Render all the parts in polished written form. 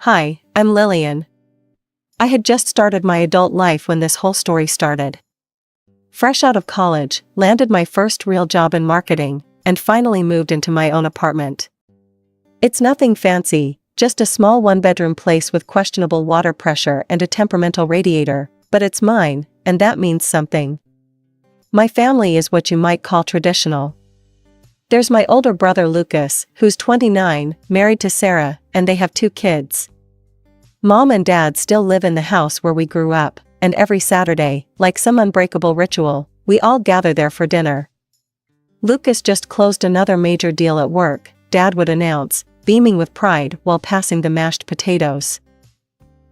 Hi, I'm Lillian. I had just started my adult life when this whole story started. Fresh out of college, landed my first real job in marketing, and finally moved into my own apartment. It's nothing fancy, just a small one-bedroom place with questionable water pressure and a temperamental radiator, but it's mine, and that means something. My family is what you might call traditional. There's my older brother Lucas, who's 29, married to Sarah, and they have 2 kids. Mom and Dad still live in the house where we grew up, and every Saturday, like some unbreakable ritual, we all gather there for dinner. Lucas just closed another major deal at work, Dad would announce, beaming with pride while passing the mashed potatoes.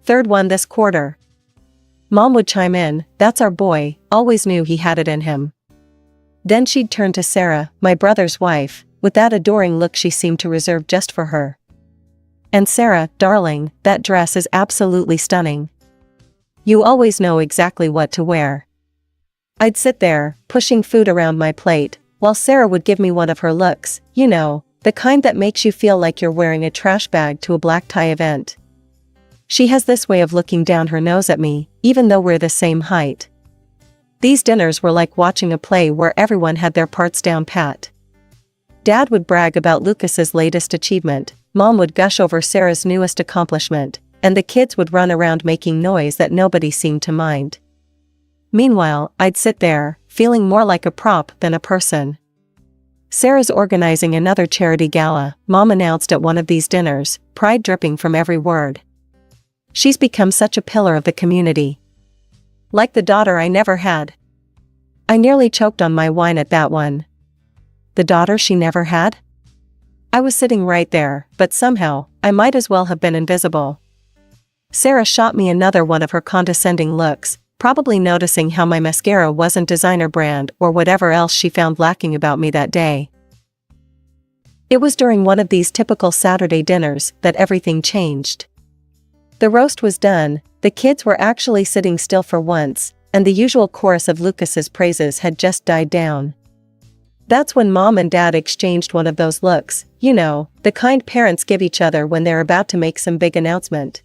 "Third one this quarter." Mom would chime in, "That's our boy, always knew he had it in him." Then she'd turn to Sarah, my brother's wife, with that adoring look she seemed to reserve just for her. "And Sarah, darling, that dress is absolutely stunning. You always know exactly what to wear." I'd sit there, pushing food around my plate, while Sarah would give me one of her looks, you know, the kind that makes you feel like you're wearing a trash bag to a black tie event. She has this way of looking down her nose at me, even though we're the same height. These dinners were like watching a play where everyone had their parts down pat. Dad would brag about Lucas's latest achievement, Mom would gush over Sarah's newest accomplishment, and the kids would run around making noise that nobody seemed to mind. Meanwhile, I'd sit there, feeling more like a prop than a person. "Sarah's organizing another charity gala," Mom announced at one of these dinners, pride dripping from every word. "She's become such a pillar of the community. Like the daughter I never had." I nearly choked on my wine at that one. The daughter she never had? I was sitting right there, but somehow, I might as well have been invisible. Sarah shot me another one of her condescending looks, probably noticing how my mascara wasn't designer brand or whatever else she found lacking about me that day. It was during one of these typical Saturday dinners that everything changed. The roast was done, the kids were actually sitting still for once, and the usual chorus of Lucas's praises had just died down. That's when Mom and Dad exchanged one of those looks, you know, the kind parents give each other when they're about to make some big announcement.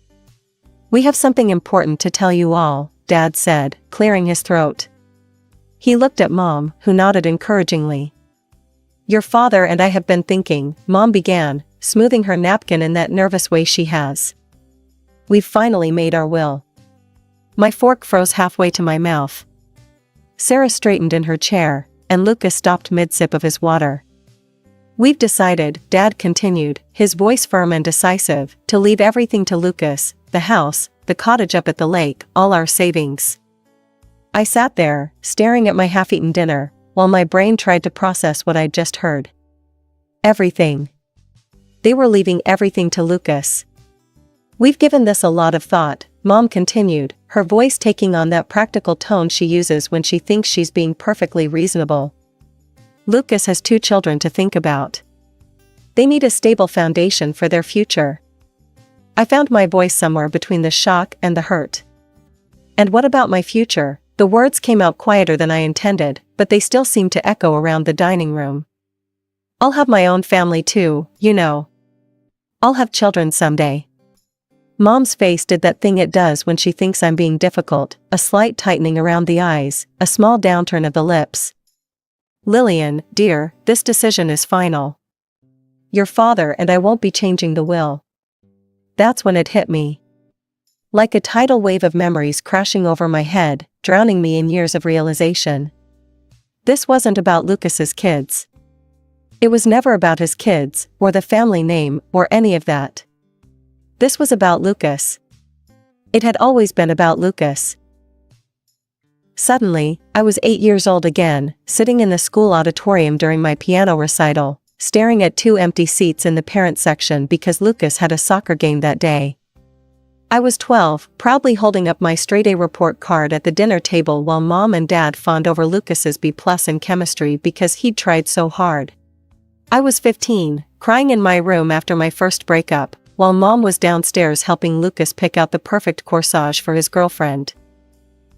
"We have something important to tell you all," Dad said, clearing his throat. He looked at Mom, who nodded encouragingly. "Your father and I have been thinking," Mom began, smoothing her napkin in that nervous way she has. "We've finally made our will." My fork froze halfway to my mouth. Sarah straightened in her chair, and Lucas stopped mid-sip of his water. "We've decided," Dad continued, his voice firm and decisive, "to leave everything to Lucas, the house, the cottage up at the lake, all our savings." I sat there, staring at my half-eaten dinner, while my brain tried to process what I'd just heard. Everything. They were leaving everything to Lucas. "We've given this a lot of thought," Mom continued, her voice taking on that practical tone she uses when she thinks she's being perfectly reasonable. "Lucas has 2 children to think about. They need a stable foundation for their future." I found my voice somewhere between the shock and the hurt. "And what about my future?" The words came out quieter than I intended, but they still seemed to echo around the dining room. "I'll have my own family too, you know. I'll have children someday." Mom's face did that thing it does when she thinks I'm being difficult, a slight tightening around the eyes, a small downturn of the lips. "Lillian, dear, this decision is final. Your father and I won't be changing the will." That's when it hit me. Like a tidal wave of memories crashing over my head, drowning me in years of realization. This wasn't about Lucas's kids. It was never about his kids, or the family name, or any of that. This was about Lucas. It had always been about Lucas. Suddenly, I was 8 years old again, sitting in the school auditorium during my piano recital, staring at 2 empty seats in the parent section because Lucas had a soccer game that day. I was 12, proudly holding up my straight-A report card at the dinner table while Mom and Dad fawned over Lucas's B+ in chemistry because he'd tried so hard. I was 15, crying in my room after my first breakup, while Mom was downstairs helping Lucas pick out the perfect corsage for his girlfriend.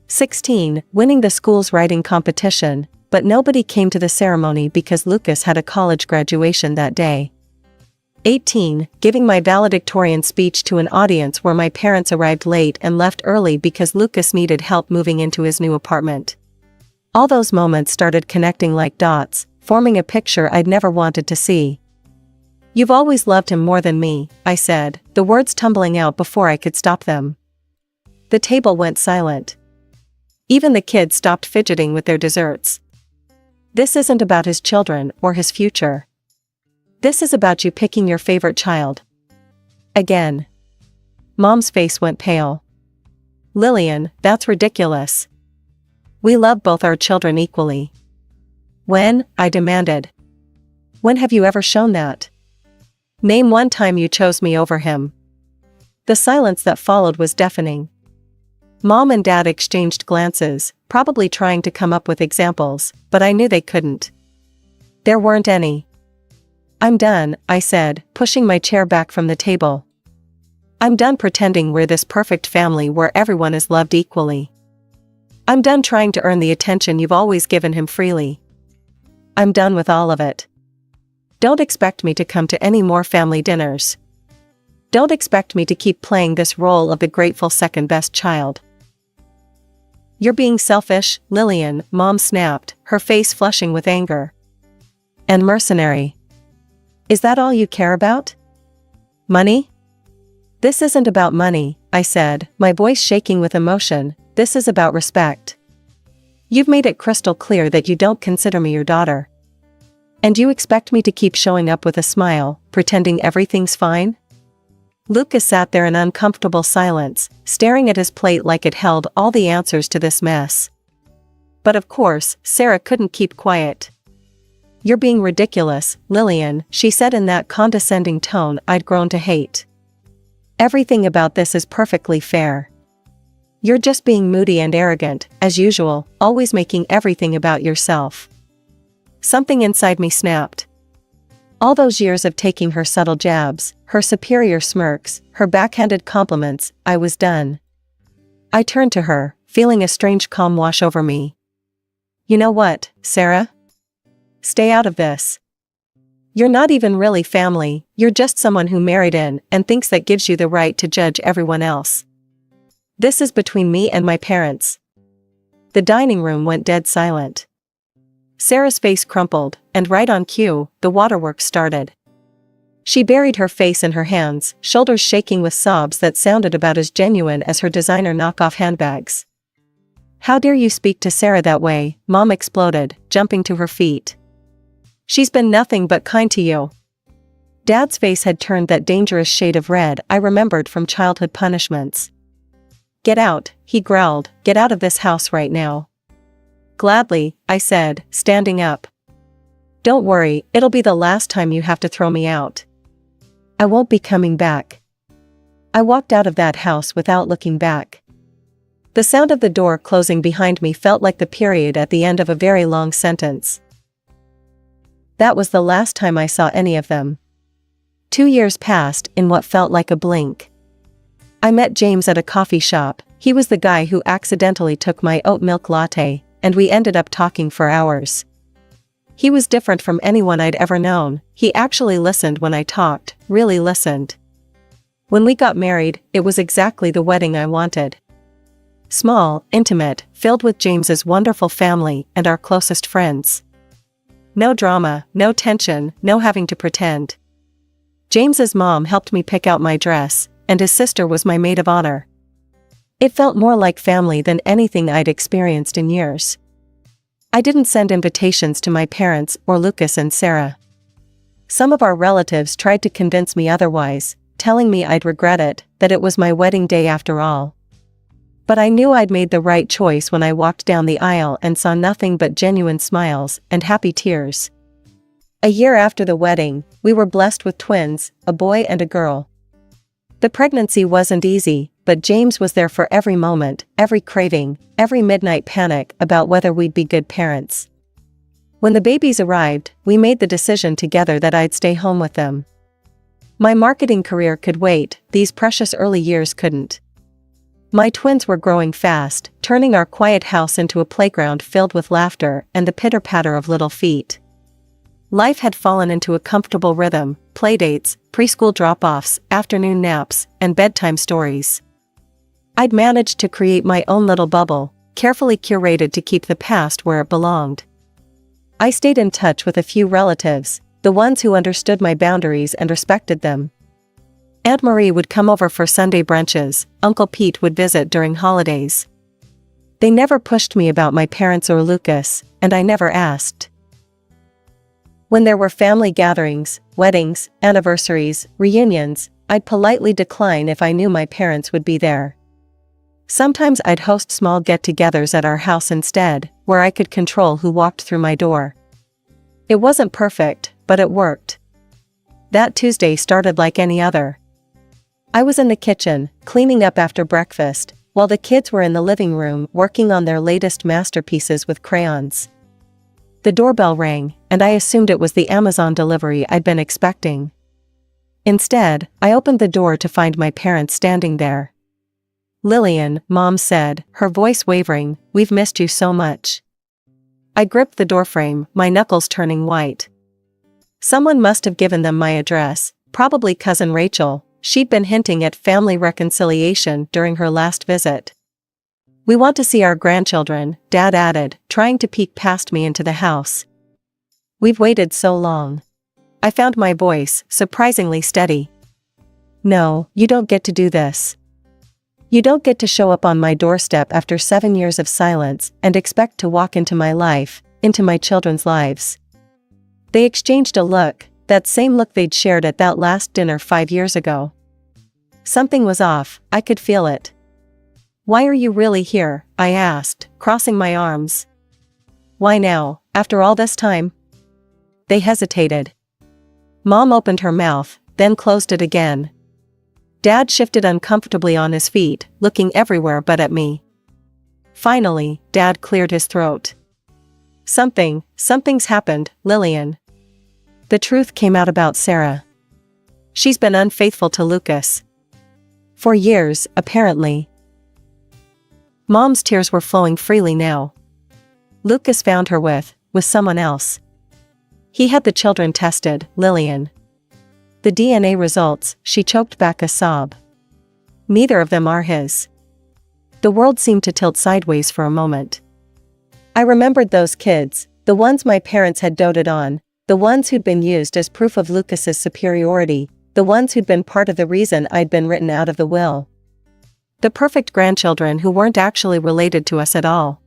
16, winning the school's writing competition, but nobody came to the ceremony because Lucas had a college graduation that day. 18. Giving my valedictorian speech to an audience where my parents arrived late and left early because Lucas needed help moving into his new apartment. All those moments started connecting like dots, forming a picture I'd never wanted to see. "You've always loved him more than me," I said, the words tumbling out before I could stop them. The table went silent. Even the kids stopped fidgeting with their desserts. "This isn't about his children or his future. This is about you picking your favorite child." Again. Mom's face went pale. "Lillian, that's ridiculous. We love both our children equally." "When?" I demanded. "When have you ever shown that? Name one time you chose me over him." The silence that followed was deafening. Mom and Dad exchanged glances, probably trying to come up with examples, but I knew they couldn't. There weren't any. "I'm done," I said, pushing my chair back from the table. "I'm done pretending we're this perfect family where everyone is loved equally. I'm done trying to earn the attention you've always given him freely. I'm done with all of it. Don't expect me to come to any more family dinners. Don't expect me to keep playing this role of the grateful second-best child." "You're being selfish, Lillian," Mom snapped, her face flushing with anger. "And mercenary. Is that all you care about? Money?" "This isn't about money," I said, my voice shaking with emotion. "This is about respect. You've made it crystal clear that you don't consider me your daughter. And you expect me to keep showing up with a smile, pretending everything's fine?" Lucas sat there in uncomfortable silence, staring at his plate like it held all the answers to this mess. But of course, Sarah couldn't keep quiet. "You're being ridiculous, Lillian," she said in that condescending tone I'd grown to hate. "Everything about this is perfectly fair. You're just being moody and arrogant, as usual, always making everything about yourself." Something inside me snapped. All those years of taking her subtle jabs, her superior smirks, her backhanded compliments, I was done. I turned to her, feeling a strange calm wash over me. "You know what, Sarah? Stay out of this. You're not even really family, you're just someone who married in and thinks that gives you the right to judge everyone else. This is between me and my parents." The dining room went dead silent. Sarah's face crumpled, and right on cue, the waterworks started. She buried her face in her hands, shoulders shaking with sobs that sounded about as genuine as her designer knockoff handbags. "How dare you speak to Sarah that way?" Mom exploded, jumping to her feet. "She's been nothing but kind to you." Dad's face had turned that dangerous shade of red I remembered from childhood punishments. "Get out," he growled, "get out of this house right now." "Gladly," I said, standing up. "Don't worry, it'll be the last time you have to throw me out. I won't be coming back." I walked out of that house without looking back. The sound of the door closing behind me felt like the period at the end of a very long sentence. That was the last time I saw any of them. 2 years passed in what felt like a blink. I met James at a coffee shop. He was the guy who accidentally took my oat milk latte, and we ended up talking for hours. He was different from anyone I'd ever known. He actually listened when I talked, really listened. When we got married, it was exactly the wedding I wanted. Small, intimate, filled with James's wonderful family and our closest friends. No drama, no tension, no having to pretend. James's mom helped me pick out my dress, and his sister was my maid of honor. It felt more like family than anything I'd experienced in years. I didn't send invitations to my parents or Lucas and Sarah. Some of our relatives tried to convince me otherwise, telling me I'd regret it, that it was my wedding day after all. But I knew I'd made the right choice when I walked down the aisle and saw nothing but genuine smiles and happy tears. A year after the wedding, we were blessed with twins, a boy and a girl. The pregnancy wasn't easy, but James was there for every moment, every craving, every midnight panic about whether we'd be good parents. When the babies arrived, we made the decision together that I'd stay home with them. My marketing career could wait, these precious early years couldn't. My twins were growing fast, turning our quiet house into a playground filled with laughter and the pitter-patter of little feet. Life had fallen into a comfortable rhythm: playdates, preschool drop-offs, afternoon naps, and bedtime stories. I'd managed to create my own little bubble, carefully curated to keep the past where it belonged. I stayed in touch with a few relatives, the ones who understood my boundaries and respected them. Aunt Marie would come over for Sunday brunches, Uncle Pete would visit during holidays. They never pushed me about my parents or Lucas, and I never asked. When there were family gatherings, weddings, anniversaries, reunions, I'd politely decline if I knew my parents would be there. Sometimes I'd host small get-togethers at our house instead, where I could control who walked through my door. It wasn't perfect, but it worked. That Tuesday started like any other. I was in the kitchen, cleaning up after breakfast, while the kids were in the living room working on their latest masterpieces with crayons. The doorbell rang, and I assumed it was the Amazon delivery I'd been expecting. Instead, I opened the door to find my parents standing there. "Lillian," Mom said, her voice wavering, "we've missed you so much." I gripped the doorframe, my knuckles turning white. Someone must have given them my address, probably Cousin Rachel. She'd been hinting at family reconciliation during her last visit. "We want to see our grandchildren," Dad added, trying to peek past me into the house. "We've waited so long." I found my voice surprisingly steady. "No, you don't get to do this. You don't get to show up on my doorstep after 7 years of silence and expect to walk into my life, into my children's lives." They exchanged a look, that same look they'd shared at that last dinner 5 years ago. Something was off, I could feel it. "Why are you really here?" I asked, crossing my arms. "Why now, after all this time?" They hesitated. Mom opened her mouth, then closed it again. Dad shifted uncomfortably on his feet, looking everywhere but at me. Finally, Dad cleared his throat. Something's happened, Lillian." The truth came out about Sarah. "She's been unfaithful to Lucas. For years, apparently." Mom's tears were flowing freely now. "Lucas found her with someone else. He had the children tested, Lillian. The DNA results," she choked back a sob. "Neither of them are his." The world seemed to tilt sideways for a moment. I remembered those kids, the ones my parents had doted on, the ones who'd been used as proof of Lucas's superiority, the ones who'd been part of the reason I'd been written out of the will. The perfect grandchildren who weren't actually related to us at all.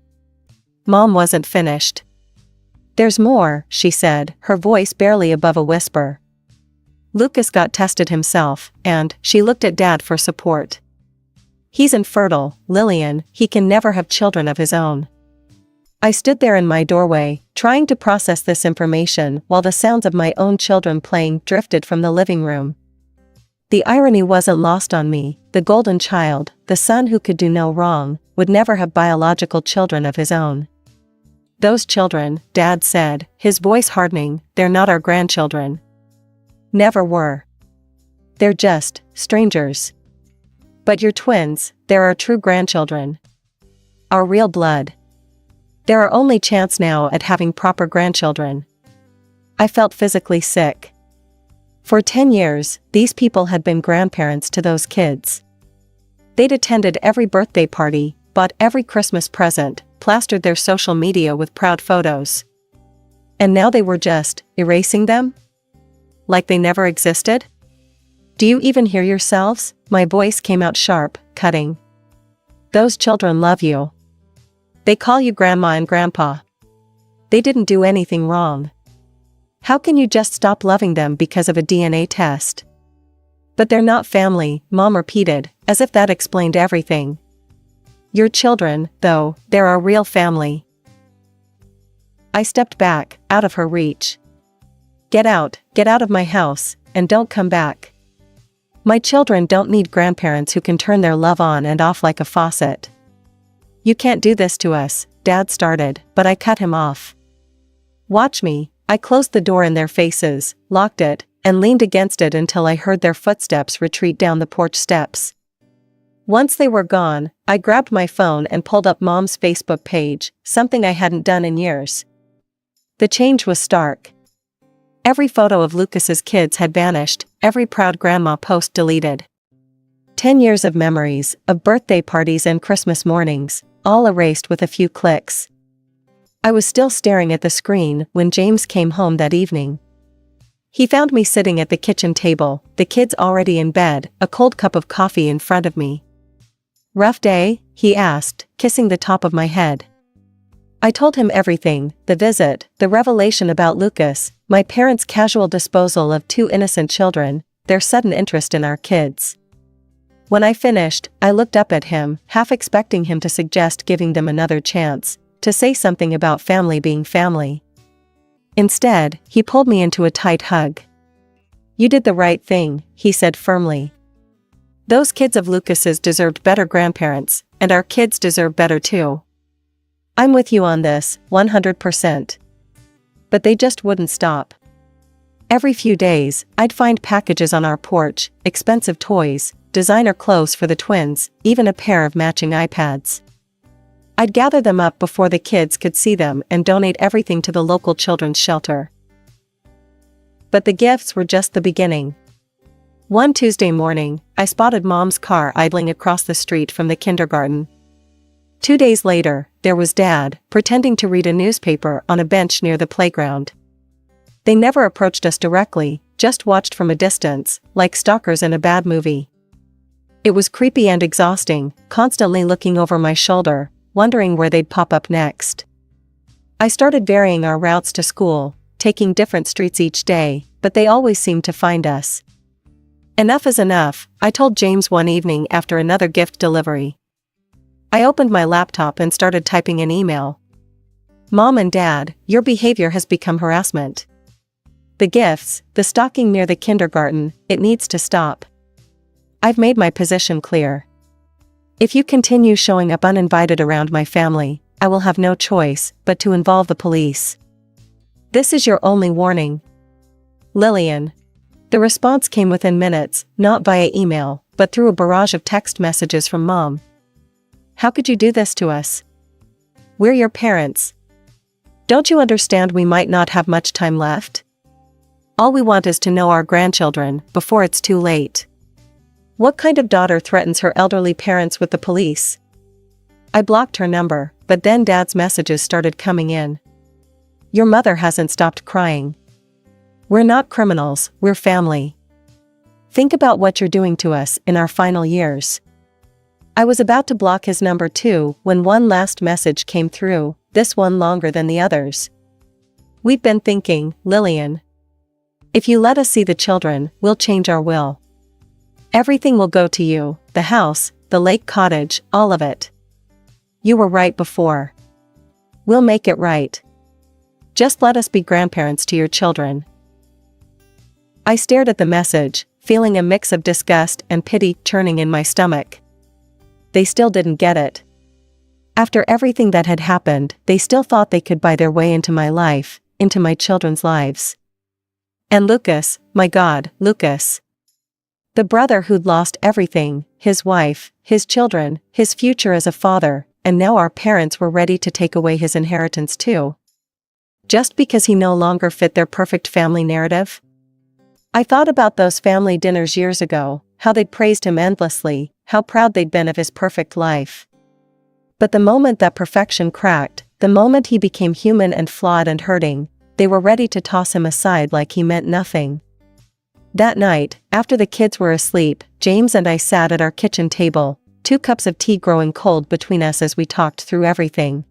Mom wasn't finished. "There's more," she said, her voice barely above a whisper. "Lucas got tested himself, and," she looked at Dad for support. "He's infertile, Lillian, he can never have children of his own." I stood there in my doorway, trying to process this information while the sounds of my own children playing drifted from the living room. The irony wasn't lost on me: the golden child, the son who could do no wrong, would never have biological children of his own. "Those children," Dad said, his voice hardening, "they're not our grandchildren. Never were. They're just strangers. But you're twins, they're our true grandchildren. Our real blood. They're our only chance now at having proper grandchildren." I felt physically sick. For 10 years, these people had been grandparents to those kids. They'd attended every birthday party, bought every Christmas present, plastered their social media with proud photos. And now they were just erasing them? Like they never existed? "Do you even hear yourselves?" My voice came out sharp, cutting. "Those children love you. They call you Grandma and Grandpa. They didn't do anything wrong. How can you just stop loving them because of a DNA test?" "But they're not family," Mom repeated, as if that explained everything. "Your children, though, they're our real family." I stepped back, out of her reach. Get out of my house, and don't come back. My children don't need grandparents who can turn their love on and off like a faucet." "You can't do this to us," Dad started, but I cut him off. "Watch me." I closed the door in their faces, locked it, and leaned against it until I heard their footsteps retreat down the porch steps. Once they were gone, I grabbed my phone and pulled up Mom's Facebook page, something I hadn't done in years. The change was stark. Every photo of Lucas's kids had vanished, every proud grandma post deleted. 10 years of memories, of birthday parties and Christmas mornings, all erased with a few clicks. I was still staring at the screen when James came home that evening. He found me sitting at the kitchen table, the kids already in bed, a cold cup of coffee in front of me. "Rough day?" he asked, kissing the top of my head. I told him everything, the visit, the revelation about Lucas, my parents' casual disposal of 2 innocent children, their sudden interest in our kids. When I finished, I looked up at him, half expecting him to suggest giving them another chance, to say something about family being family. Instead, he pulled me into a tight hug. "You did the right thing," he said firmly. "Those kids of Lucas's deserved better grandparents, and our kids deserve better too. I'm with you on this, 100%. But they just wouldn't stop. Every few days, I'd find packages on our porch, expensive toys, designer clothes for the twins, even a pair of matching iPads. I'd gather them up before the kids could see them and donate everything to the local children's shelter. But the gifts were just the beginning. One Tuesday morning, I spotted Mom's car idling across the street from the kindergarten. 2 days later, there was Dad, pretending to read a newspaper on a bench near the playground. They never approached us directly, just watched from a distance, like stalkers in a bad movie. It was creepy and exhausting, constantly looking over my shoulder, wondering where they'd pop up next. I started varying our routes to school, taking different streets each day, but they always seemed to find us. "Enough is enough," I told James one evening after another gift delivery. I opened my laptop and started typing an email. "Mom and Dad, your behavior has become harassment. The gifts, the stalking near the kindergarten, it needs to stop. I've made my position clear. If you continue showing up uninvited around my family, I will have no choice but to involve the police. This is your only warning. Lillian." The response came within minutes, not via email, but through a barrage of text messages from Mom. "How could you do this to us? We're your parents. Don't you understand we might not have much time left? All we want is to know our grandchildren before it's too late. What kind of daughter threatens her elderly parents with the police?" I blocked her number, but then Dad's messages started coming in. "Your mother hasn't stopped crying. We're not criminals, we're family. Think about what you're doing to us in our final years." I was about to block his number too when one last message came through, this one longer than the others. "We've been thinking, Lillian. If you let us see the children, we'll change our will. Everything will go to you, the house, the lake cottage, all of it. You were right before. We'll make it right. Just let us be grandparents to your children." I stared at the message, feeling a mix of disgust and pity churning in my stomach. They still didn't get it. After everything that had happened, they still thought they could buy their way into my life, into my children's lives. And Lucas, my God, Lucas. The brother who'd lost everything, his wife, his children, his future as a father, and now our parents were ready to take away his inheritance too. Just because he no longer fit their perfect family narrative? I thought about those family dinners years ago, how they'd praised him endlessly, how proud they'd been of his perfect life. But the moment that perfection cracked, the moment he became human and flawed and hurting, they were ready to toss him aside like he meant nothing. That night, after the kids were asleep, James and I sat at our kitchen table, 2 cups of tea growing cold between us as we talked through everything.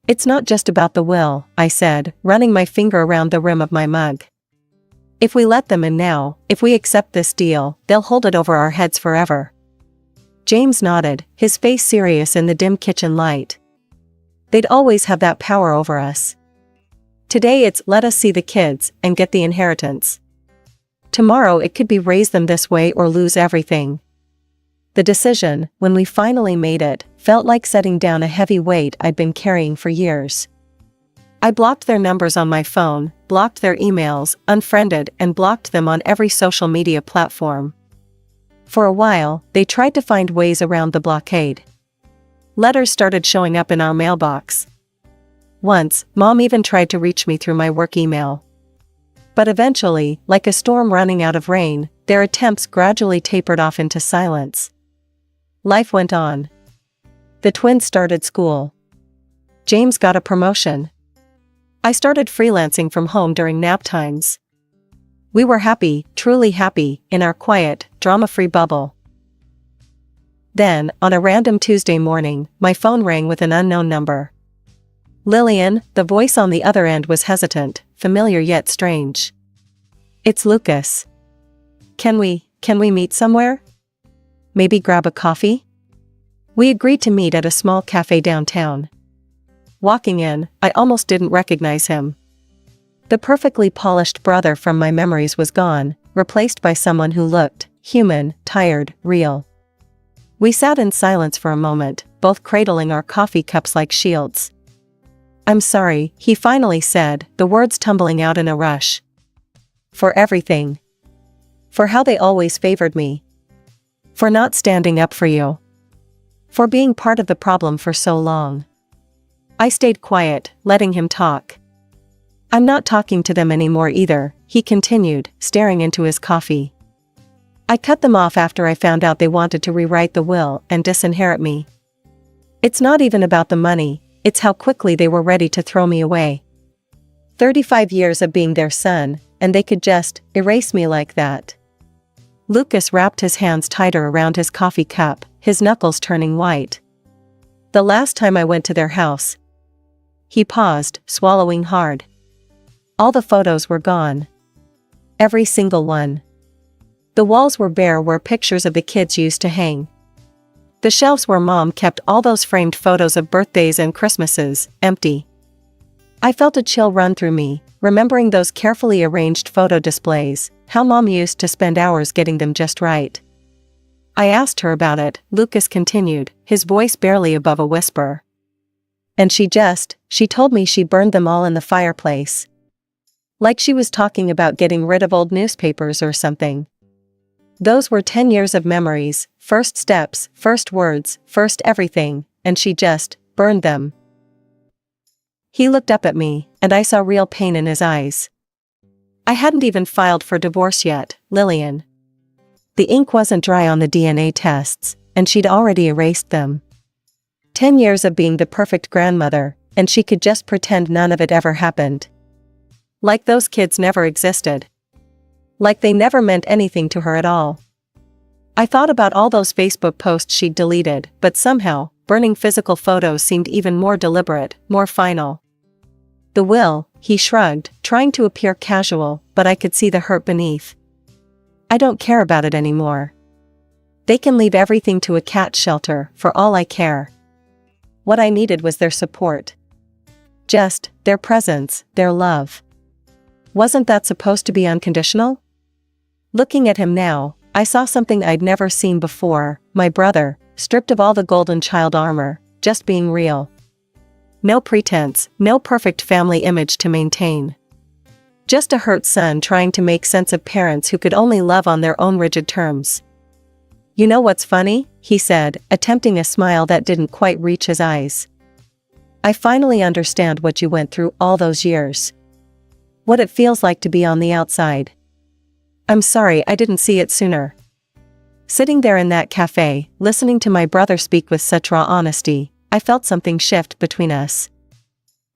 "It's not just about the will," I said, running my finger around the rim of my mug. "If we let them in now, if we accept this deal, they'll hold it over our heads forever." James nodded, his face serious in the dim kitchen light. "They'd always have that power over us. Today it's let us see the kids and get the inheritance. Tomorrow it could be raise them this way or lose everything." The decision, when we finally made it, felt like setting down a heavy weight I'd been carrying for years. I blocked their numbers on my phone, blocked their emails, unfriended and blocked them on every social media platform. For a while, they tried to find ways around the blockade. Letters started showing up in our mailbox. Once, Mom even tried to reach me through my work email. But eventually, like a storm running out of rain, their attempts gradually tapered off into silence. Life went on. The twins started school. James got a promotion. I started freelancing from home during nap times. We were happy, truly happy, in our quiet, drama-free bubble. Then, on a random Tuesday morning, my phone rang with an unknown number. Lillian, the voice on the other end was hesitant, familiar yet strange. It's Lucas. Can we meet somewhere? Maybe grab a coffee? We agreed to meet at a small cafe downtown. Walking in, I almost didn't recognize him. The perfectly polished brother from my memories was gone, replaced by someone who looked human, tired, real. We sat in silence for a moment, both cradling our coffee cups like shields. I'm sorry, he finally said, the words tumbling out in a rush. For everything. For how they always favored me. For not standing up for you. For being part of the problem for so long. I stayed quiet, letting him talk. I'm not talking to them anymore either, he continued, staring into his coffee. I cut them off after I found out they wanted to rewrite the will and disinherit me. It's not even about the money, it's how quickly they were ready to throw me away. 35 years of being their son, and they could just erase me like that. Lucas wrapped his hands tighter around his coffee cup, his knuckles turning white. The last time I went to their house. He paused, swallowing hard. All the photos were gone. Every single one. The walls were bare where pictures of the kids used to hang. The shelves where Mom kept all those framed photos of birthdays and Christmases, empty. I felt a chill run through me, remembering those carefully arranged photo displays, how Mom used to spend hours getting them just right. I asked her about it, Lucas continued, his voice barely above a whisper. And she told me she burned them all in the fireplace. Like she was talking about getting rid of old newspapers or something. Those were 10 years of memories, first steps, first words, first everything, and she just burned them. He looked up at me, and I saw real pain in his eyes. I hadn't even filed for divorce yet, Lillian. The ink wasn't dry on the DNA tests, and she'd already erased them. 10 years of being the perfect grandmother, and she could just pretend none of it ever happened. Like those kids never existed. Like they never meant anything to her at all. I thought about all those Facebook posts she'd deleted, but somehow, burning physical photos seemed even more deliberate, more final. The will, he shrugged, trying to appear casual, but I could see the hurt beneath. I don't care about it anymore. They can leave everything to a cat shelter, for all I care. What I needed was their support. Just, their presence, their love. Wasn't that supposed to be unconditional? Looking at him now, I saw something I'd never seen before, my brother, stripped of all the golden child armor, just being real. No pretense, no perfect family image to maintain. Just a hurt son trying to make sense of parents who could only love on their own rigid terms. You know what's funny? He said, attempting a smile that didn't quite reach his eyes. I finally understand what you went through all those years. What it feels like to be on the outside. I'm sorry I didn't see it sooner. Sitting there in that cafe, listening to my brother speak with such raw honesty, I felt something shift between us.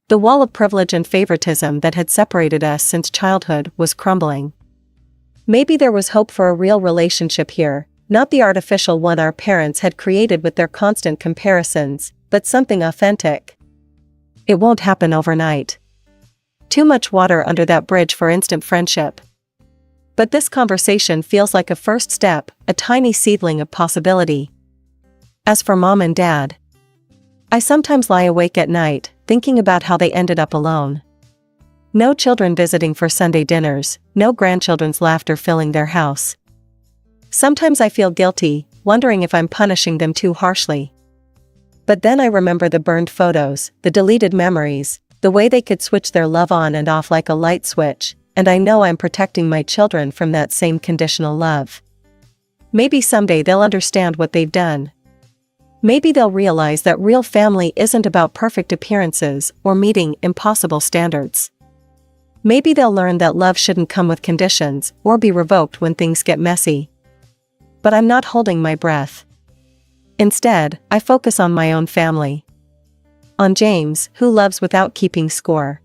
The wall of privilege and favoritism that had separated us since childhood was crumbling. Maybe there was hope for a real relationship here, not the artificial one our parents had created with their constant comparisons, but something authentic. It won't happen overnight. Too much water under that bridge for instant friendship. But this conversation feels like a first step, a tiny seedling of possibility. As for Mom and Dad, I sometimes lie awake at night, thinking about how they ended up alone. No children visiting for Sunday dinners, no grandchildren's laughter filling their house. Sometimes I feel guilty, wondering if I'm punishing them too harshly. But then I remember the burned photos, the deleted memories, the way they could switch their love on and off like a light switch, and I know I'm protecting my children from that same conditional love. Maybe someday they'll understand what they've done. Maybe they'll realize that real family isn't about perfect appearances or meeting impossible standards. Maybe they'll learn that love shouldn't come with conditions or be revoked when things get messy. But I'm not holding my breath. Instead, I focus on my own family. On James, who loves without keeping score.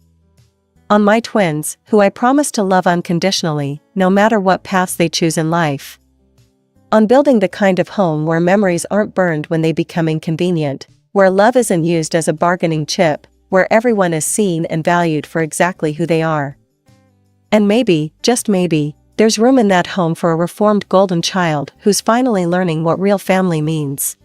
On my twins, who I promise to love unconditionally, no matter what paths they choose in life. On building the kind of home where memories aren't burned when they become inconvenient, where love isn't used as a bargaining chip, where everyone is seen and valued for exactly who they are. And maybe, just maybe, there's room in that home for a reformed golden child who's finally learning what real family means.